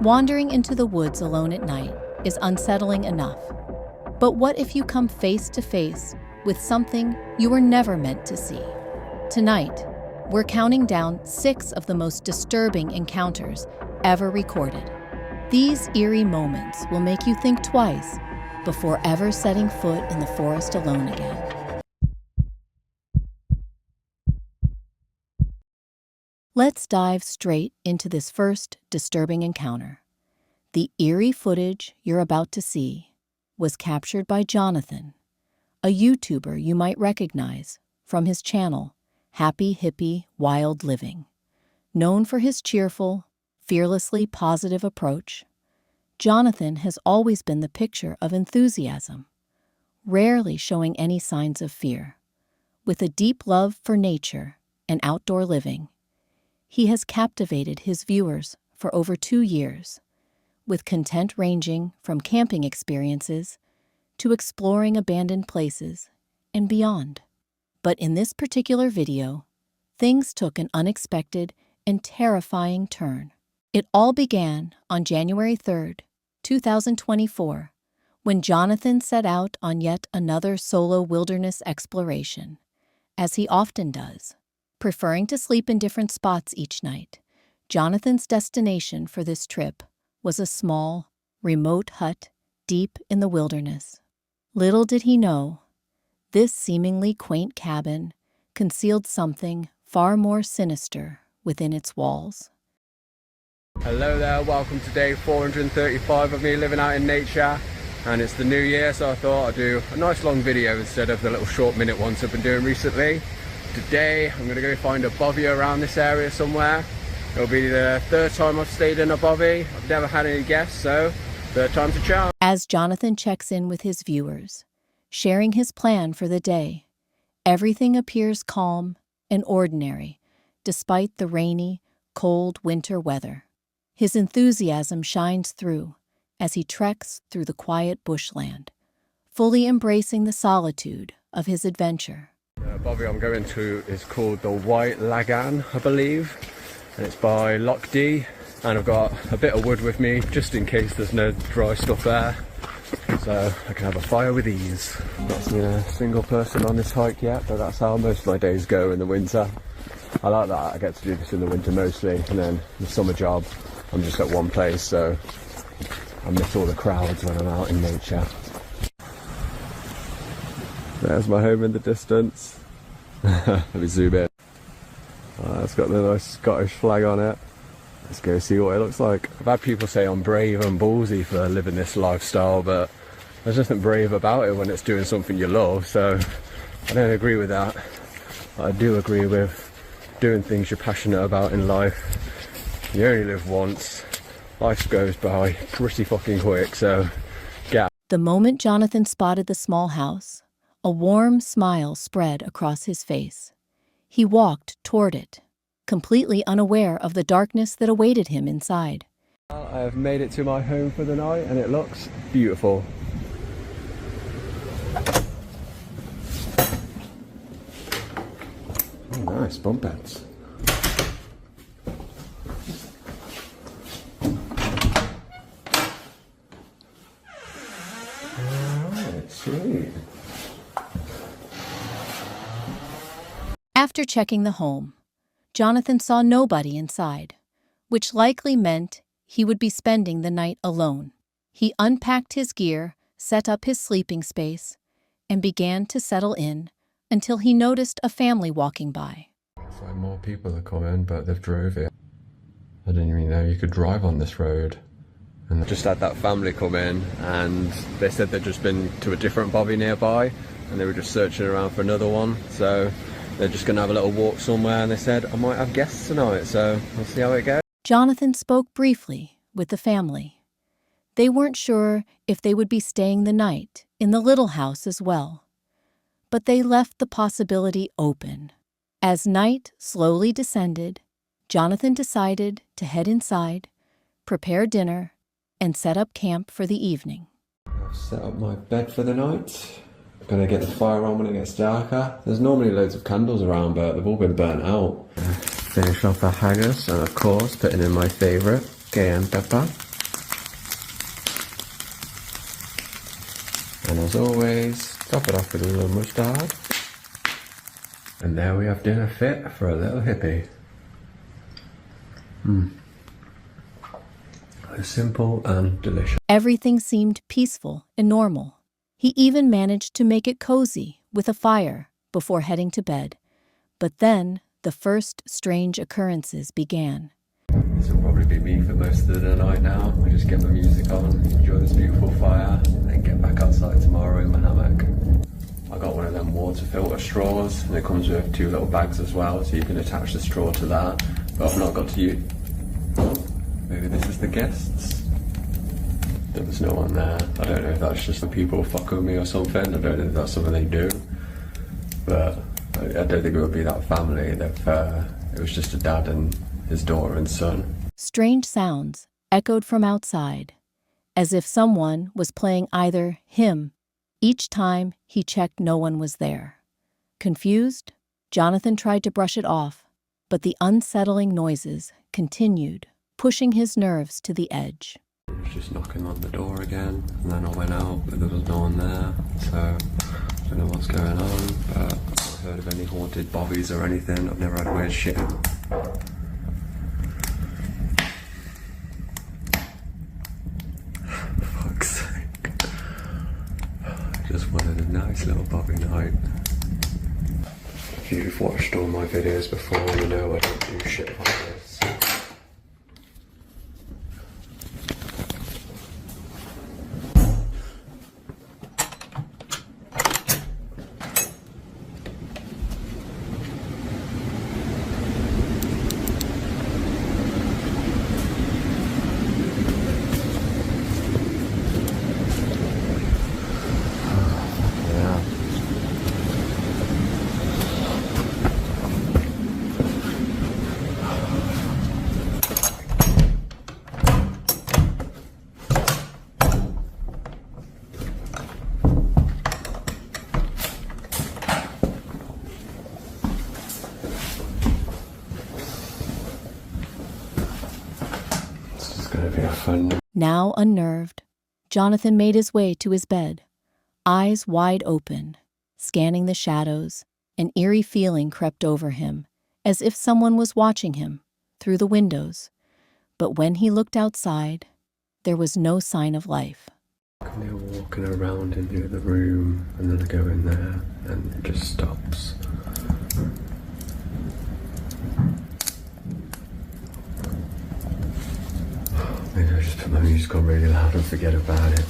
Wandering into the woods alone at night is unsettling enough. But what if you come face to face with something you were never meant to see? Tonight, we're counting down 6 of the most disturbing encounters ever recorded. These eerie moments will make you think twice before ever setting foot in the forest alone again. Let's dive straight into this first disturbing encounter. The eerie footage you're about to see was captured by Jonathan, a YouTuber you might recognize from his channel, Happy Hippie Wild Living. Known for his cheerful, fearlessly positive approach, Jonathan has always been the picture of enthusiasm, rarely showing any signs of fear. With a deep love for nature and outdoor living, he has captivated his viewers for over 2 years, with content ranging from camping experiences to exploring abandoned places and beyond. But in this particular video, things took an unexpected and terrifying turn. It all began on January 3rd, 2024, when Jonathan set out on yet another solo wilderness exploration, as he often does. Preferring to sleep in different spots each night, Jonathan's destination for this trip was a small, remote hut deep in the wilderness. Little did he know, this seemingly quaint cabin concealed something far more sinister within its walls. Hello there, welcome to day 435 of me living out in nature, and it's the new year, so I thought I'd do a nice long video instead of the little short minute ones I've been doing recently. Today I'm going to go find a bovie around this area somewhere. It'll be the 3rd time I've stayed in a bovie. I've never had any guests, so 3rd time's a charm. As Jonathan checks in with his viewers, sharing his plan for the day, everything appears calm and ordinary despite the rainy, cold winter weather. His enthusiasm shines through as he treks through the quiet bushland, fully embracing the solitude of his adventure. The bovie I'm going to is called the White Lagan, I believe, and it's by Loch D, and I've got a bit of wood with me just in case there's no dry stuff there, so I can have a fire with ease. Not seen a single person on this hike yet, but that's how most of my days go in the winter. I like that, I get to do this in the winter mostly, and then the summer job I'm just at one place, so I miss all the crowds when I'm out in nature. There's my home in the distance. Let me zoom in. It's got the nice Scottish flag on it. Let's go see what it looks like. I've had people say I'm brave and ballsy for living this lifestyle, but there's nothing brave about it when it's doing something you love, so I don't agree with that. I do agree with doing things you're passionate about in life. You only live once. Life goes by pretty fucking quick, so yeah. The moment Jonathan spotted the small house, a warm smile spread across his face. He walked toward it, completely unaware of the darkness that awaited him inside. I have made it to my home for the night, and it looks beautiful. Oh, nice bunk beds. Alright, sweet. After checking the home, Jonathan saw nobody inside, which likely meant he would be spending the night alone. He unpacked his gear, set up his sleeping space, and began to settle in until he noticed a family walking by. Looks like more people are coming, but they've drove it. I didn't even know you could drive on this road. And I just had that family come in, and they said they'd just been to a different bovie nearby, and they were just searching around for another one, so they're just going to have a little walk somewhere, and they said, I might have guests tonight, so we'll see how it goes. Jonathan spoke briefly with the family. They weren't sure if they would be staying the night in the little house as well, but they left the possibility open. As night slowly descended, Jonathan decided to head inside, prepare dinner, and set up camp for the evening. I've set up my bed for the night. I'm gonna get the fire on when it gets darker. There's normally loads of candles around, but they've all been burnt out. Finished off the haggis, and of course putting in my favourite, cayenne pepper. And as always, top it off with a little mustard. And there we have dinner fit for a little hippie. Simple and delicious. Everything seemed peaceful and normal. He even managed to make it cozy with a fire before heading to bed. But then the first strange occurrences began. This will probably be me for most of the night now. I just get my music on, enjoy this beautiful fire, and then get back outside tomorrow in my hammock. I got one of them water filter straws, and it comes with 2 little bags as well, so you can attach the straw to that. But I've not got to use. Maybe this is the guests. There was no one there. I don't know if that's just the people fucking with me or something. I don't know if that's something they do. But I don't think it would be that family. It was just a dad and his daughter and son. Strange sounds echoed from outside, as if someone was playing either hymn. Each time he checked, no one was there. Confused, Jonathan tried to brush it off, but the unsettling noises continued, pushing his nerves to the edge. I was just knocking on the door again, and then I went out, but there was no one there, so I don't know what's going on, but I've not heard of any haunted bobbies or anything. I've never had weird shit. For fuck's sake. I just wanted a nice little bobby night. If you've watched all my videos before, you know I don't do shit like this. Now unnerved, Jonathan made his way to his bed, eyes wide open, scanning the shadows. An eerie feeling crept over him, as if someone was watching him through the windows. But when he looked outside, there was no sign of life. And they're walking around into the room, and then I go in there, and it just stops. Maybe I just put my music on really loud and forget about it.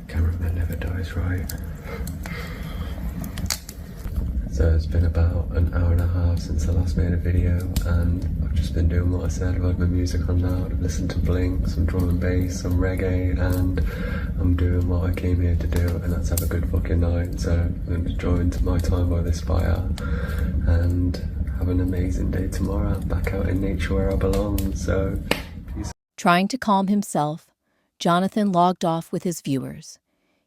Cameraman never dies, right? So it's been about an hour and a half since I last made a video, and I've just been doing what I said. I've had my music on loud, I've listened to Blink, some drum and bass, some reggae, and I'm doing what I came here to do, and that's have a good fucking night. So I'm enjoying my time by this fire, and have an amazing day tomorrow, back out in nature where I belong. So peace. Trying to calm himself, Jonathan logged off with his viewers.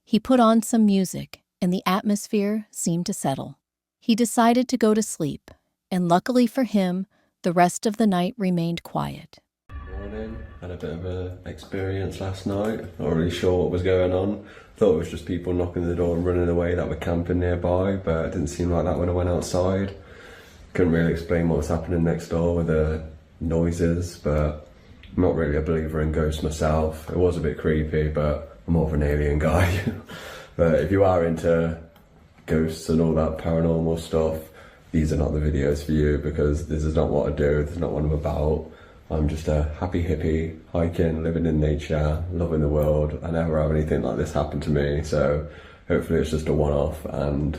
He put on some music, and the atmosphere seemed to settle. He decided to go to sleep, and luckily for him, the rest of the night remained quiet. Morning. Had a bit of an experience last night. Not really sure what was going on. Thought it was just people knocking on the door and running away that were camping nearby, but it didn't seem like that when I went outside. Couldn't really explain what was happening next door with the noises, but I'm not really a believer in ghosts myself. It was a bit creepy, but I'm more of an alien guy. But if you are into ghosts and all that paranormal stuff, these are not the videos for you, because this is not what I do, this is not what I'm about. I'm just a happy hippie, hiking, living in nature, loving the world. I never have anything like this happen to me, so hopefully it's just a one-off and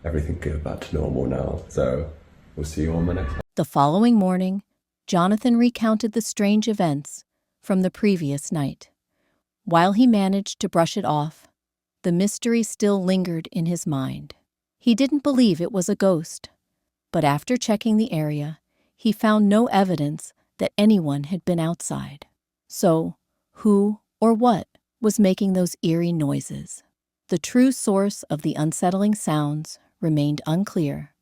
everything goes back to normal now. So we'll see you on the next one. The following morning, Jonathan recounted the strange events from the previous night. While he managed to brush it off, the mystery still lingered in his mind. He didn't believe it was a ghost, but after checking the area, he found no evidence that anyone had been outside. So, who or what was making those eerie noises? The true source of the unsettling sounds remained unclear,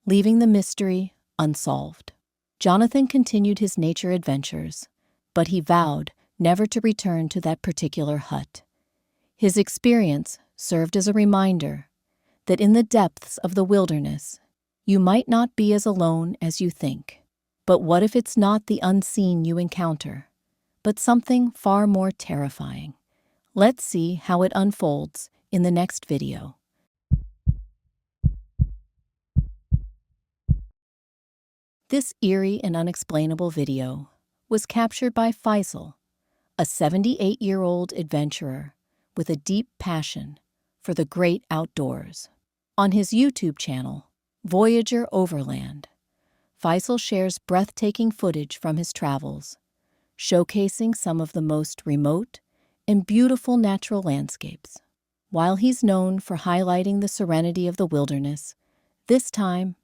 leaving the mystery unsolved. Jonathan continued his nature adventures, but he vowed never to return to that particular hut. His experience served as a reminder that in the depths of the wilderness, you might not be as alone as you think. But what if it's not the unseen you encounter, but something far more terrifying? Let's see how it unfolds in the next video. This eerie and unexplainable video was captured by Faisal, a 78-year-old adventurer with a deep passion for the great outdoors. On his YouTube channel, Voyager Overland, Faisal shares breathtaking footage from his travels, showcasing some of the most remote and beautiful natural landscapes. While he's known for highlighting the serenity of the wilderness, this time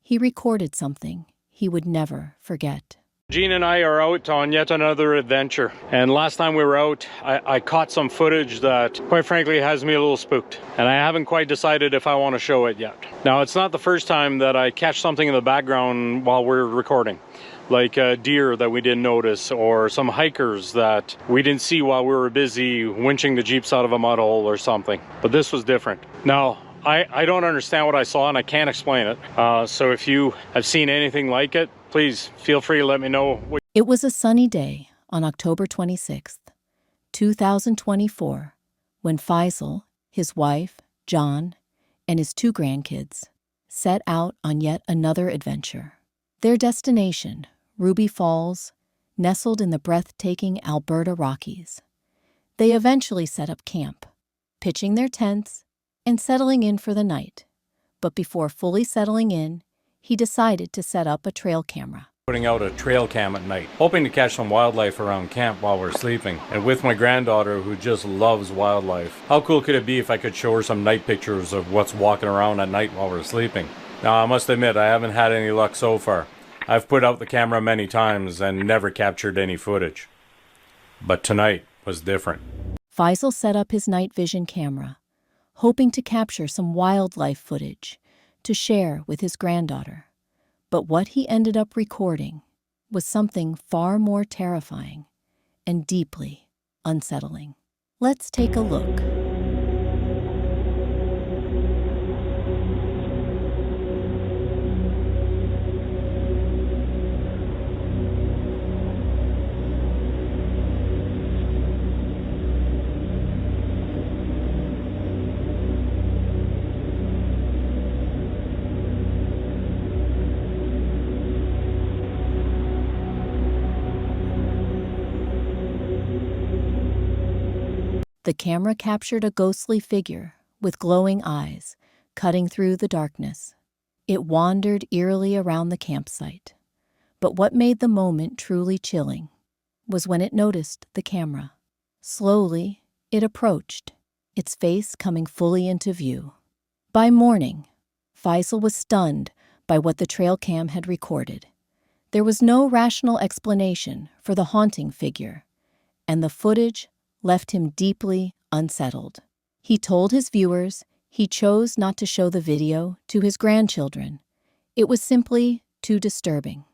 he recorded something he would never forget. Gene and I are out on yet another adventure, and last time we were out I caught some footage that quite frankly has me a little spooked, and I haven't quite decided if I want to show it yet. Now, it's not the first time that I catch something in the background while we're recording, like a deer that we didn't notice, or some hikers that we didn't see while we were busy winching the jeeps out of a mud hole or something. But this was different. Now, I don't understand what I saw, and I can't explain it. So if you have seen anything like it, please feel free to let me know. It was a sunny day on October 26th, 2024, when Faisal, his wife, John, and his 2 grandkids set out on yet another adventure. Their destination, Ruby Falls, nestled in the breathtaking Alberta Rockies. They eventually set up camp, pitching their tents and settling in for the night. But before fully settling in, he decided to set up a trail camera. Putting out a trail cam at night, hoping to catch some wildlife around camp while we're sleeping. And with my granddaughter, who just loves wildlife, how cool could it be if I could show her some night pictures of what's walking around at night while we're sleeping? Now, I must admit, I haven't had any luck so far. I've put out the camera many times and never captured any footage. But tonight was different. Faisal set up his night vision camera, hoping to capture some wildlife footage to share with his granddaughter. But what he ended up recording was something far more terrifying and deeply unsettling. Let's take a look. The camera captured a ghostly figure with glowing eyes cutting through the darkness. It wandered eerily around the campsite. But what made the moment truly chilling was when it noticed the camera. Slowly, it approached, its face coming fully into view. By morning, Faisal was stunned by what the trail cam had recorded. There was no rational explanation for the haunting figure, and the footage left him deeply unsettled. He told his viewers he chose not to show the video to his grandchildren. It was simply too disturbing.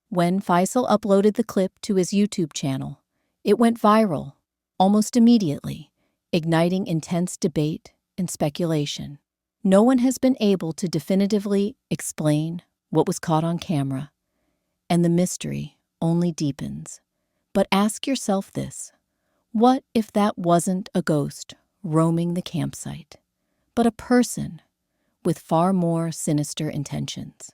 When Faisal uploaded the clip to his YouTube channel, it went viral almost immediately, igniting intense debate and speculation. No one has been able to definitively explain what was caught on camera, and the mystery only deepens. But ask yourself this: what if that wasn't a ghost roaming the campsite, but a person with far more sinister intentions?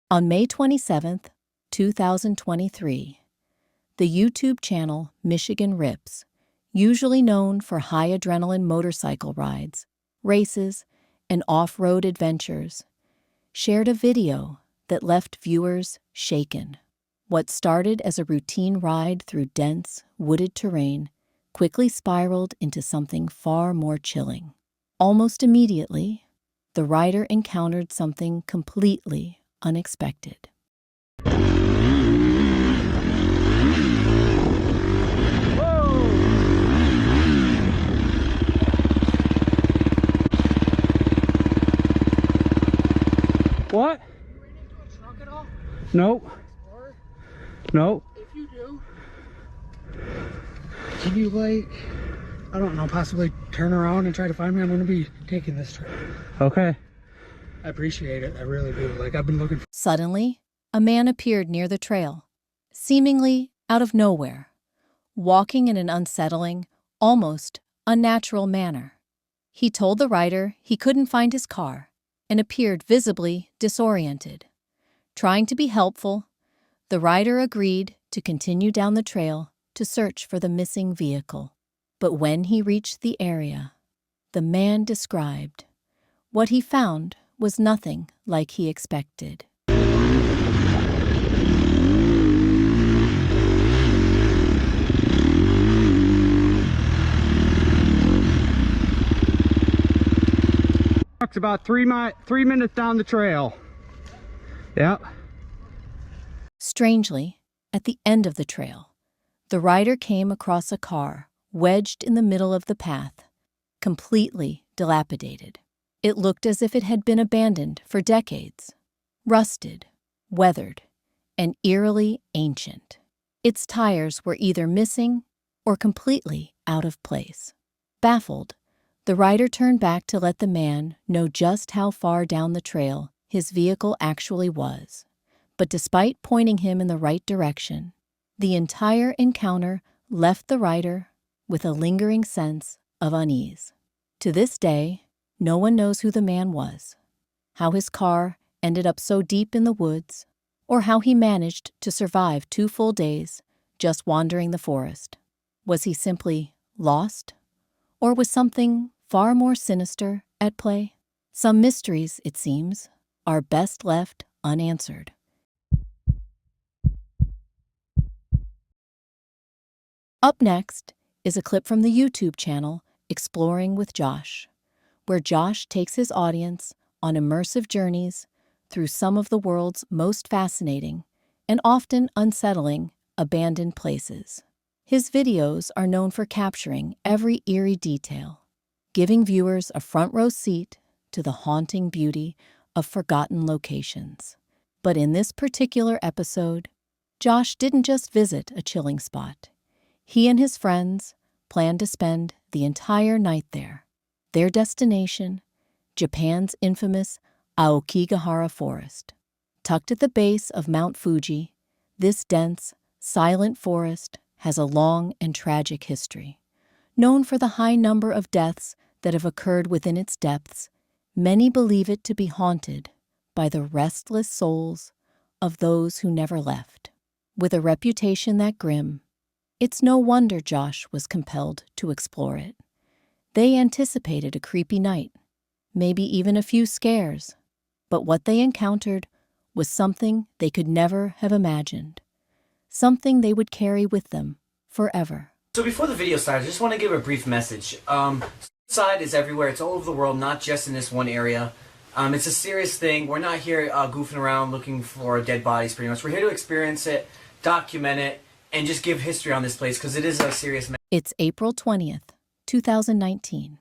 On May 27, 2023, the YouTube channel Michigan Rips, usually known for high adrenaline motorcycle rides, races, and off-road adventures, shared a video that left viewers shaken. What started as a routine ride through dense, wooded terrain quickly spiraled into something far more chilling. Almost immediately, the rider encountered something completely unexpected. What? You ran into a truck at all? Nope. Or Nope. if you do, can you, like, I don't know, possibly turn around and try to find me? I'm going to be taking this trip. Okay. I appreciate it. I really do. Like, I've been looking for. Suddenly, a man appeared near the trail, seemingly out of nowhere, walking in an unsettling, almost unnatural manner. He told the rider he couldn't find his car and appeared visibly disoriented. Trying to be helpful, the rider agreed to continue down the trail to search for the missing vehicle. But when he reached the area, the man described what he found was nothing like he expected. It's about 3 minutes down the trail. Yep. Strangely, at the end of the trail, the rider came across a car wedged in the middle of the path, completely dilapidated. It looked as if it had been abandoned for decades, rusted, weathered, and eerily ancient. Its tires were either missing or completely out of place. Baffled, the rider turned back to let the man know just how far down the trail his vehicle actually was. But despite pointing him in the right direction, the entire encounter left the rider with a lingering sense of unease. To this day, no one knows who the man was, how his car ended up so deep in the woods, or how he managed to survive 2 full days just wandering the forest. Was he simply lost? Or was something far more sinister at play? Some mysteries, it seems, are best left unanswered. Up next is a clip from the YouTube channel Exploring with Josh, where Josh takes his audience on immersive journeys through some of the world's most fascinating and often unsettling abandoned places. His videos are known for capturing every eerie detail, giving viewers a front-row seat to the haunting beauty of forgotten locations. But in this particular episode, Josh didn't just visit a chilling spot. He and his friends planned to spend the entire night there. Their destination, Japan's infamous Aokigahara Forest. Tucked at the base of Mount Fuji, this dense, silent forest has a long and tragic history. Known for the high number of deaths that have occurred within its depths, many believe it to be haunted by the restless souls of those who never left. With a reputation that grim, it's no wonder Josh was compelled to explore it. They anticipated a creepy night, maybe even a few scares, but what they encountered was something they could never have imagined, something they would carry with them forever. So before the video starts, I just want to give a brief message. Suicide is everywhere. It's all over the world, not just in this one area. It's a serious thing. We're not here goofing around looking for dead bodies pretty much. We're here to experience it, document it, and just give history on this place because it is a serious matter. It's April 20th, 2019.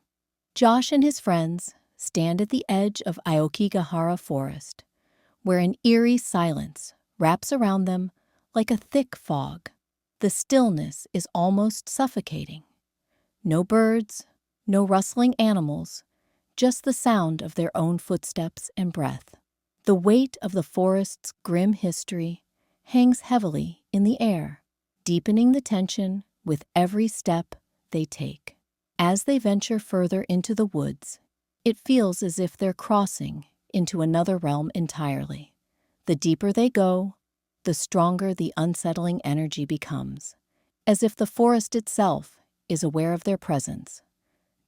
Josh and his friends stand at the edge of Aokigahara Forest, where an eerie silence wraps around them like a thick fog. The stillness is almost suffocating. No birds, no rustling animals, just the sound of their own footsteps and breath. The weight of the forest's grim history hangs heavily in the air, deepening the tension with every step they take. As they venture further into the woods, it feels as if they're crossing into another realm entirely. The deeper they go, the stronger the unsettling energy becomes, as if the forest itself is aware of their presence.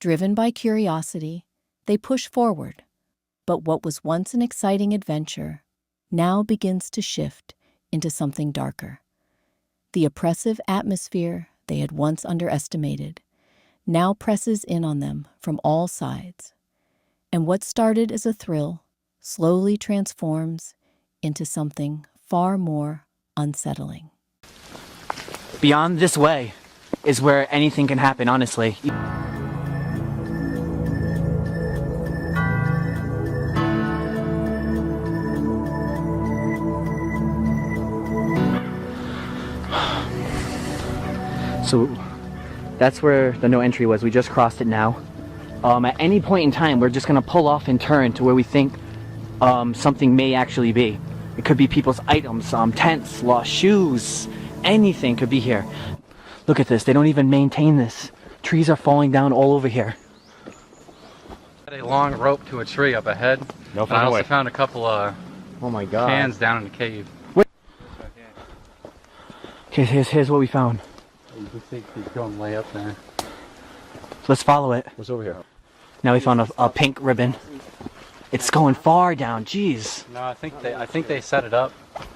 Driven by curiosity, they push forward, but what was once an exciting adventure now begins to shift into something darker. The oppressive atmosphere they had once underestimated now presses in on them from all sides, and what started as a thrill slowly transforms into something far more unsettling. Beyond this way is where anything can happen, honestly. So that's where the no entry was. We just crossed it now. At any point in time, we're just gonna pull off and turn to where we think something may actually be. It could be people's items, tents, lost shoes, anything could be here. Look at this, they don't even maintain this. Trees are falling down all over here. A long rope to a tree up ahead. No I also found a couple of Oh my god. cans down in the cave. Okay, here's what we found. You can see he's going way up there. Let's follow it. What's over here? Now we found a pink ribbon. It's going far down, jeez. No, I think they set it up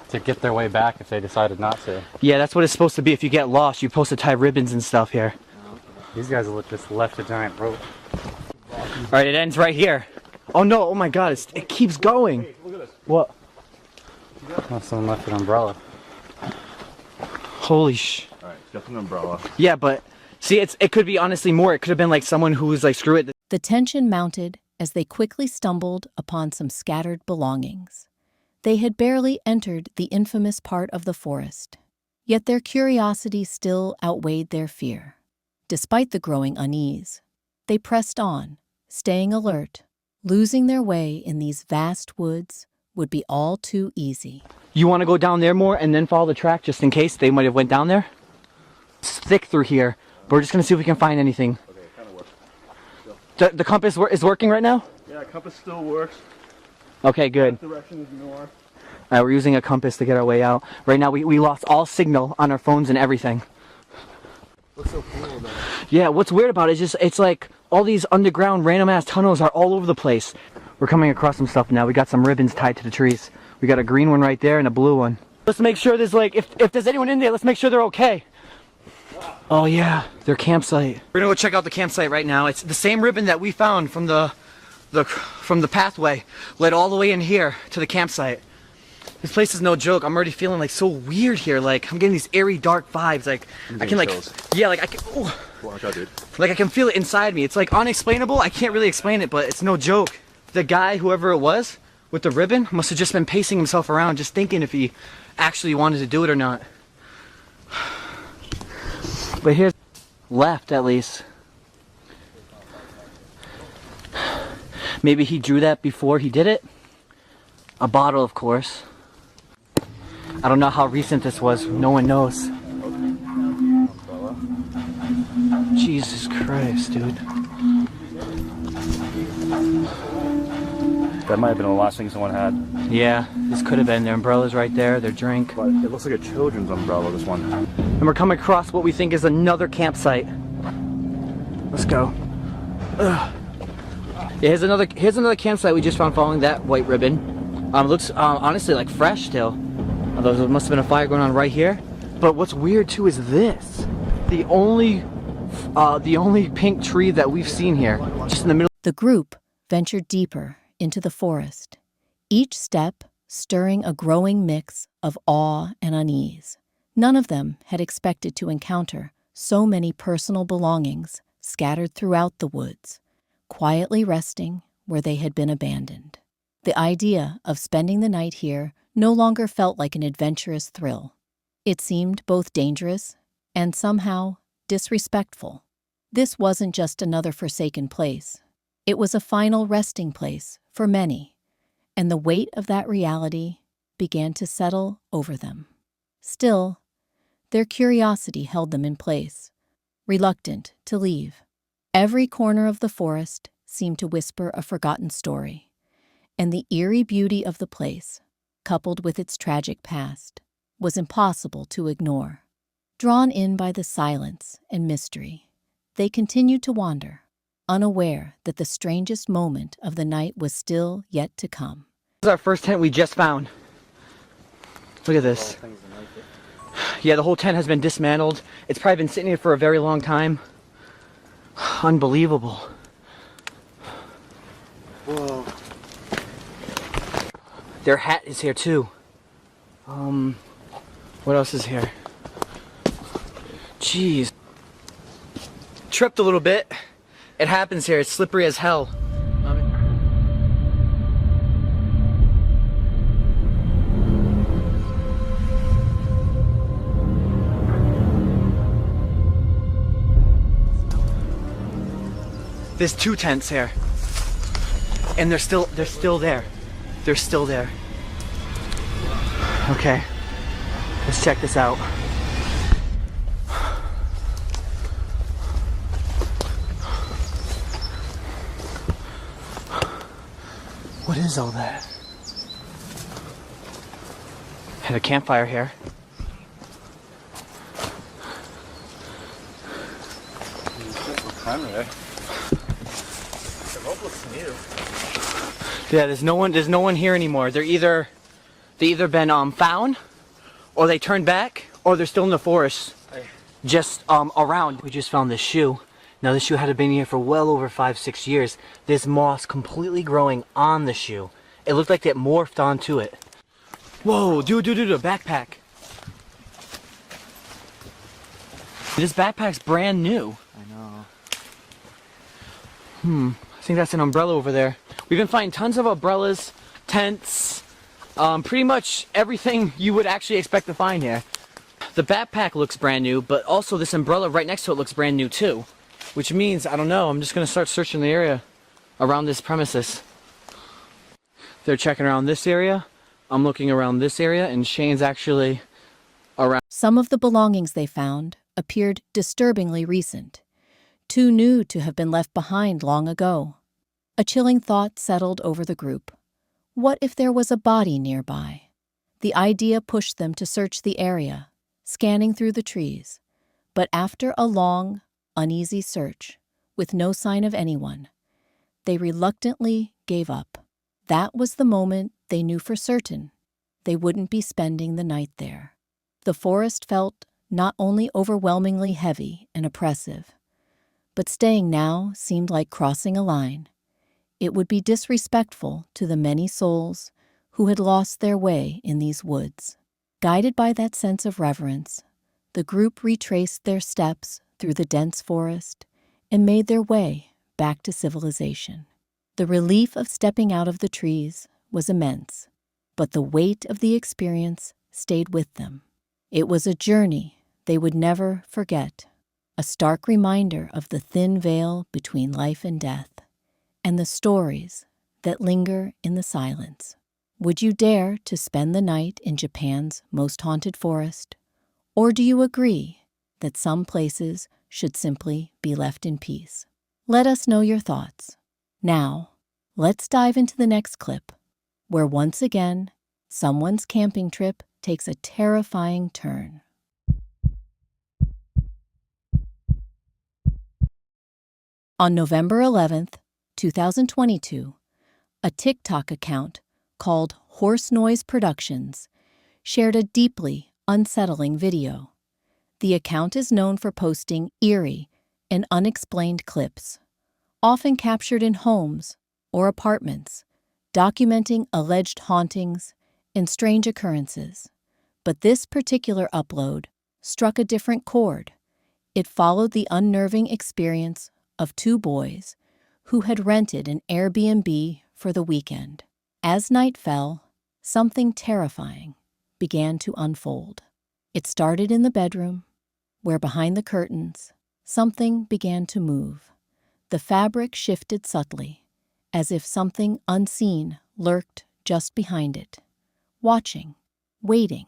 to get their way back if they decided not to. Yeah, that's what it's supposed to be. If you get lost, you're supposed to tie ribbons and stuff here. These guys just left a giant rope. Alright, it ends right here. Oh no, oh my god, it keeps going. Look at this. What? Oh, someone left an umbrella. Holy sh... Alright, got an umbrella. Yeah, but see, it could be honestly more. It could have been like someone who was like, screw it. The tension mounted as they quickly stumbled upon some scattered belongings. They had barely entered the infamous part of the forest, yet their curiosity still outweighed their fear. Despite the growing unease, they pressed on, staying alert. Losing their way in these vast woods would be all too easy. You want to go down there more and then follow the track just in case they might have went down there? It's thick through here, but we're just going to see if we can find anything. Okay, it kind of works. The compass is working right now? Yeah, compass still works. Okay, good. Direction is north. We're using a compass to get our way out. Right now we lost all signal on our phones and everything. Looks so cool though. Yeah, what's weird about it is just, it's like all these underground random ass tunnels are all over the place. We're coming across some stuff now. We got some ribbons tied to the trees. We got a green one right there and a blue one. Let's make sure there's like, if there's anyone in there, let's make sure they're okay. Oh yeah, their campsite. We're gonna go check out the campsite right now. It's the same ribbon that we found from the pathway led all the way in here to the campsite. This place is no joke. I'm already feeling like so weird here. Like I'm getting these eerie, dark vibes. Like I can like, yeah, like I can, oh, Watch out, dude. like I can feel it inside me. It's like unexplainable. I can't really explain it, but it's no joke. The guy, whoever it was, with the ribbon, must have just been pacing himself around, just thinking if he actually wanted to do it or not. But here's left, at least. Maybe he drew that before he did it. A bottle, of course. I don't know how recent this was. No one knows. Jesus Christ, dude. That might have been the last thing someone had. Yeah, this could have been their umbrellas right there, their drink. But it looks like a children's umbrella, this one. And we're coming across what we think is another campsite. Let's go. Ugh. Yeah, here's another campsite we just found following that white ribbon. It looks honestly like fresh still. Although there must have been a fire going on right here. But what's weird too is this. The only pink tree that we've seen here, just in the middle. The group ventured deeper into the forest, each step stirring a growing mix of awe and unease. None of them had expected to encounter so many personal belongings scattered throughout the woods, quietly resting where they had been abandoned. The idea of spending the night here no longer felt like an adventurous thrill. It seemed both dangerous and somehow disrespectful. This wasn't just another forsaken place. It was a final resting place for many, and the weight of that reality began to settle over them. Still, their curiosity held them in place, reluctant to leave. Every corner of the forest seemed to whisper a forgotten story, and the eerie beauty of the place, coupled with its tragic past, was impossible to ignore. Drawn in by the silence and mystery, they continued to wander, unaware that the strangest moment of the night was still yet to come. This is our first tent we just found. Look at this. Yeah, the whole tent has been dismantled. It's probably been sitting here for a very long time. Unbelievable. Whoa. Their hat is here too. What else is here? Jeez. Tripped a little bit. It happens here. It's slippery as hell. There's 2 tents here. And they're still there. They're still there. Okay. Let's check this out. What is all that? Had a campfire here. Yeah, there's no one here anymore. They either been found, or they turned back, or they're still in the forest, just around. We just found this shoe. Now this shoe had been here for well over 5-6 years. There's moss completely growing on the shoe. It looked like it morphed onto it. Whoa, dude, a backpack. This backpack's brand new. I know. I think that's an umbrella over there. We've been finding tons of umbrellas, tents, pretty much everything you would actually expect to find here. The backpack looks brand new, but also this umbrella right next to it looks brand new too. Which means, I don't know, I'm just gonna start searching the area around this premises. They're checking around this area, I'm looking around this area, and Shane's actually around. Some of the belongings they found appeared disturbingly recent, too new to have been left behind long ago. A chilling thought settled over the group. What if there was a body nearby? The idea pushed them to search the area, scanning through the trees. But after a long, uneasy search, with no sign of anyone, they reluctantly gave up. That was the moment they knew for certain they wouldn't be spending the night there. The forest felt not only overwhelmingly heavy and oppressive, but staying now seemed like crossing a line. It would be disrespectful to the many souls who had lost their way in these woods. Guided by that sense of reverence, the group retraced their steps through the dense forest and made their way back to civilization. The relief of stepping out of the trees was immense, but the weight of the experience stayed with them. It was a journey they would never forget, a stark reminder of the thin veil between life and death, and the stories that linger in the silence. Would you dare to spend the night in Japan's most haunted forest? Or do you agree that some places should simply be left in peace? Let us know your thoughts. Now, let's dive into the next clip, where once again, someone's camping trip takes a terrifying turn. On November 11th, 2022, a TikTok account called Horse Noise Productions shared a deeply unsettling video. The account is known for posting eerie and unexplained clips, often captured in homes or apartments, documenting alleged hauntings and strange occurrences. But this particular upload struck a different chord. It followed the unnerving experience of 2 boys who had rented an Air BNB for the weekend. As night fell, something terrifying began to unfold. It started in the bedroom, where behind the curtains, something began to move. The fabric shifted subtly, as if something unseen lurked just behind it, watching, waiting.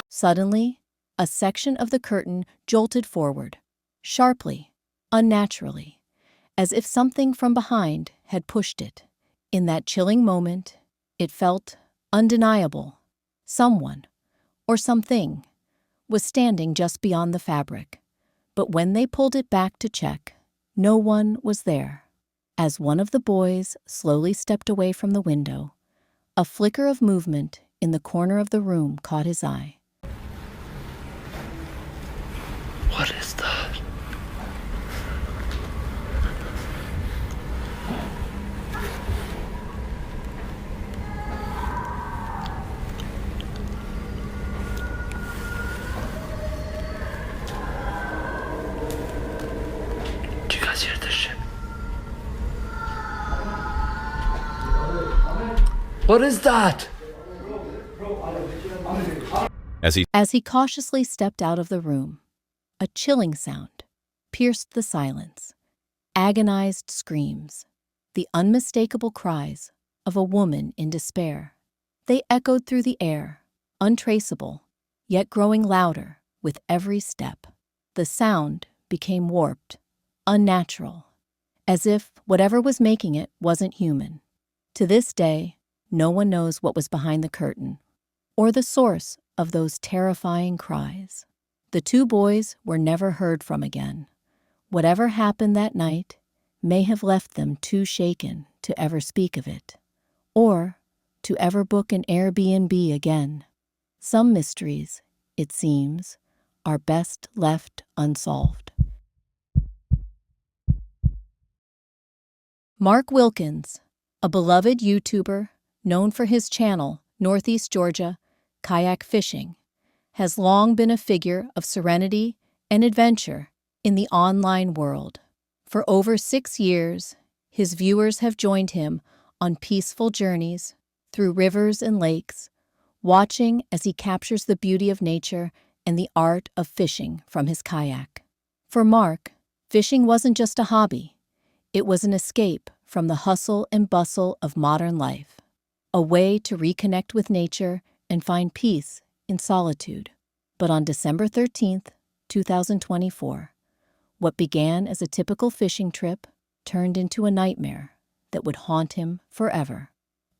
Suddenly, a section of the curtain jolted forward, sharply, unnaturally, as if something from behind had pushed it. In that chilling moment, it felt undeniable. Someone, or something, was standing just beyond the fabric. But when they pulled it back to check, no one was there. As one of the boys slowly stepped away from the window, a flicker of movement in the corner of the room caught his eye. What is that? What is that? As he cautiously stepped out of the room, a chilling sound pierced the silence. Agonized screams, the unmistakable cries of a woman in despair. They echoed through the air, untraceable, yet growing louder with every step. The sound became warped, unnatural, as if whatever was making it wasn't human. To this day, no one knows what was behind the curtain, or the source of those terrifying cries. The two boys were never heard from again. Whatever happened that night may have left them too shaken to ever speak of it, or to ever book an Air BNB again. Some mysteries, it seems, are best left unsolved. Mark Wilkins, a beloved YouTuber known for his channel, Northeast Georgia Kayak Fishing, has long been a figure of serenity and adventure in the online world. For over 6 years, his viewers have joined him on peaceful journeys through rivers and lakes, watching as he captures the beauty of nature and the art of fishing from his kayak. For Mark, fishing wasn't just a hobby. It was an escape from the hustle and bustle of modern life, a way to reconnect with nature and find peace in solitude. But on December 13th, 2024, what began as a typical fishing trip turned into a nightmare that would haunt him forever.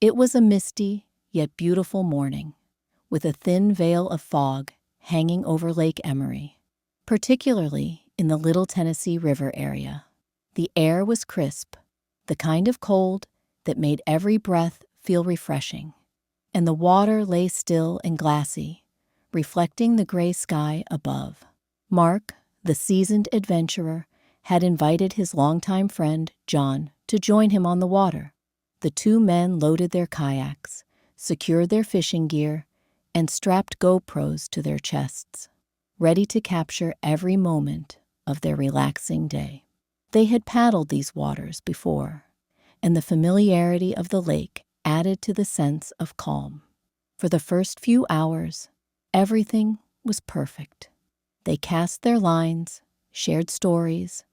It was a misty yet beautiful morning, with a thin veil of fog hanging over Lake Emery, particularly in the Little Tennessee River area. The air was crisp, the kind of cold that made every breath feel refreshing, and the water lay still and glassy, reflecting the gray sky above. Mark, the seasoned adventurer, had invited his longtime friend, John, to join him on the water. The two men loaded their kayaks, secured their fishing gear, and strapped GoPros to their chests, ready to capture every moment of their relaxing day. They had paddled these waters before, and the familiarity of the lake added to the sense of calm. For the first few hours, everything was perfect. They cast their lines, shared stories,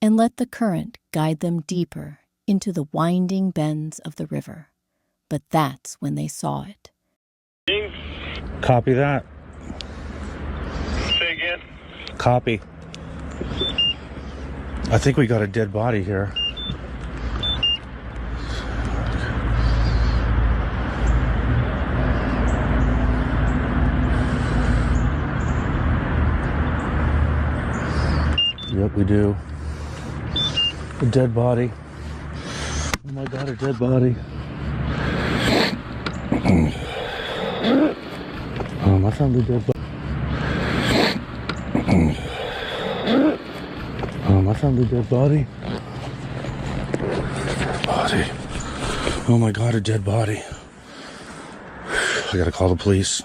and let the current guide them deeper into the winding bends of the river. But that's when they saw it. Copy that. Say again? Copy. I think we got a dead body here. Yep, we do. A dead body. Oh my God, a dead body. I found the dead body. I found the dead body. Body. Oh my God, a dead body. I gotta call the police.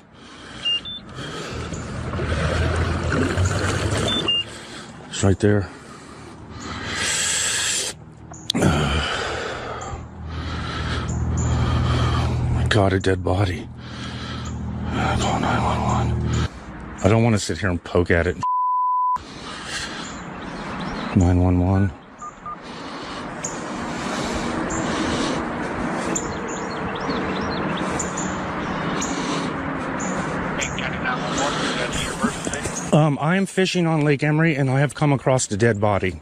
It's right there. Oh my God, a dead body. Call 911. I don't want to sit here and poke at it. 911. I am fishing on Lake Emery and I have come across a dead body.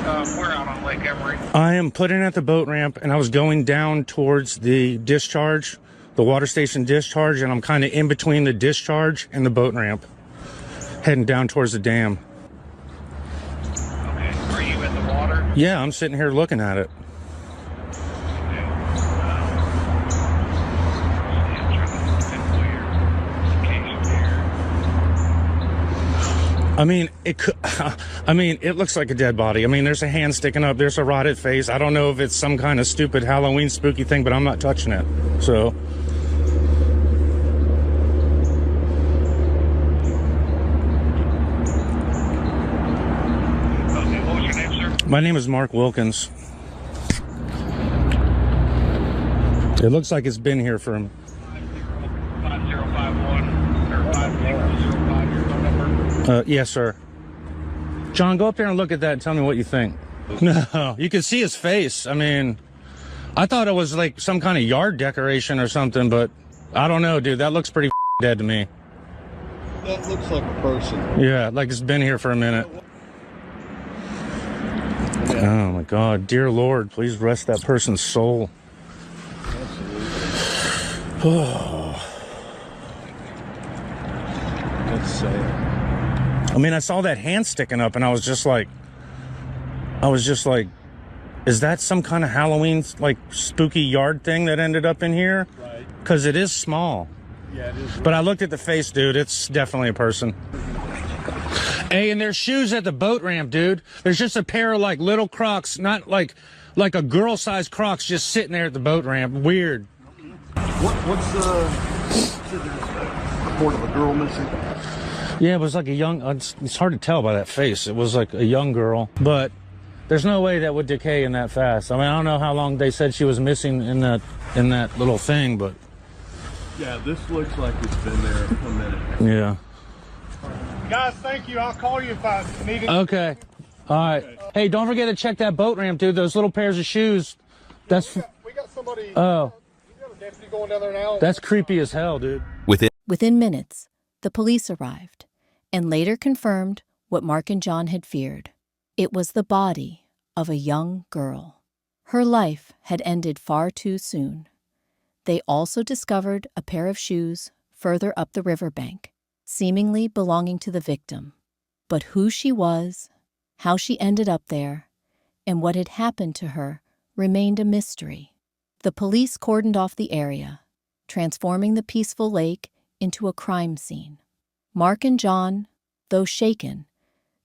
We're out on Lake Emery. I am putting at the boat ramp and I was going down towards the discharge, the water station discharge, and I'm kind of in between the discharge and the boat ramp, heading down towards the dam. Okay, are you in the water? Yeah, I'm sitting here looking at it. I mean, it could, it looks like a dead body. I mean, there's a hand sticking up. There's a rotted face. I don't know if it's some kind of stupid Halloween spooky thing, but I'm not touching it. So. Okay, what was your name, sir? My name is Mark Wilkins. It looks like it's been here for him. 5051 or 5005, your phone number. Yes, sir. John, go up there and look at that and tell me what you think. No, you can see his face. I mean, I thought it was like some kind of yard decoration or something, but I don't know, dude. That looks pretty dead to me. That looks like a person. Yeah, like it's been here for a minute. Oh my God, dear Lord, please rest that person's soul. Oh. That's sad. I mean, I saw that hand sticking up and I was just like, is that some kind of Halloween, like, spooky yard thing that ended up in here? Right. Because it is small. Yeah, it is. But I looked at the face, dude. It's definitely a person. Hey, and there's shoes at the boat ramp, dude. There's just a pair of, like, little Crocs, not like a girl-sized Crocs just sitting there at the boat ramp. Weird. What's the report of a girl missing? Yeah, it was like a young, it's hard to tell by that face. It was like a young girl, but there's no way that would decay in that fast. I mean, I don't know how long they said she was missing in that little thing, but Yeah, this looks like it's been there a minute. yeah. Guys, thank you. I'll call you if I need it. Okay. All right. Hey, don't forget to check that boat ramp, dude. Those little pairs of shoes. That's, We got somebody. oh, You got a deputy going down there now. that's creepy as hell, dude. Within minutes, the police arrived and later confirmed what Mark and John had feared. It was the body of a young girl. Her life had ended far too soon. They also discovered a pair of shoes further up the riverbank, seemingly belonging to the victim. But who she was, how she ended up there, and what had happened to her remained a mystery. The police cordoned off the area, transforming the peaceful lake into a crime scene. Mark and John, though shaken,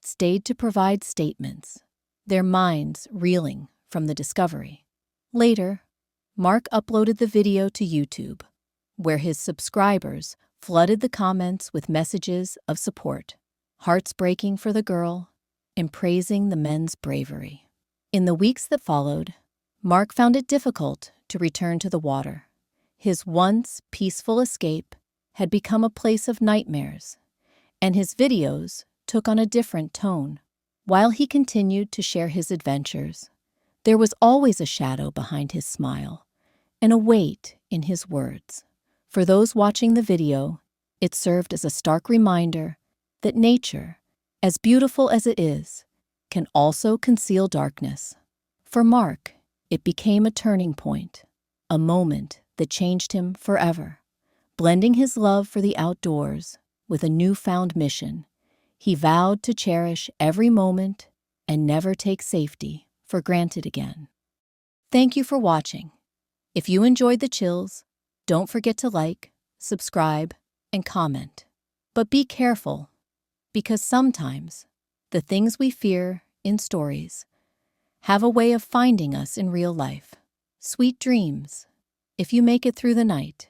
stayed to provide statements, their minds reeling from the discovery. Later, Mark uploaded the video to YouTube, where his subscribers flooded the comments with messages of support, hearts breaking for the girl, and praising the men's bravery. In the weeks that followed, Mark found it difficult to return to the water. His once peaceful escape had become a place of nightmares, and his videos took on a different tone. While he continued to share his adventures, there was always a shadow behind his smile and a weight in his words. For those watching the video, it served as a stark reminder that nature, as beautiful as it is, can also conceal darkness. For Mark, it became a turning point, a moment that changed him forever. Blending his love for the outdoors with a newfound mission, he vowed to cherish every moment and never take safety for granted again. Thank you for watching. If you enjoyed the chills, don't forget to like, subscribe, and comment. But be careful, because sometimes the things we fear in stories have a way of finding us in real life. Sweet dreams, if you make it through the night.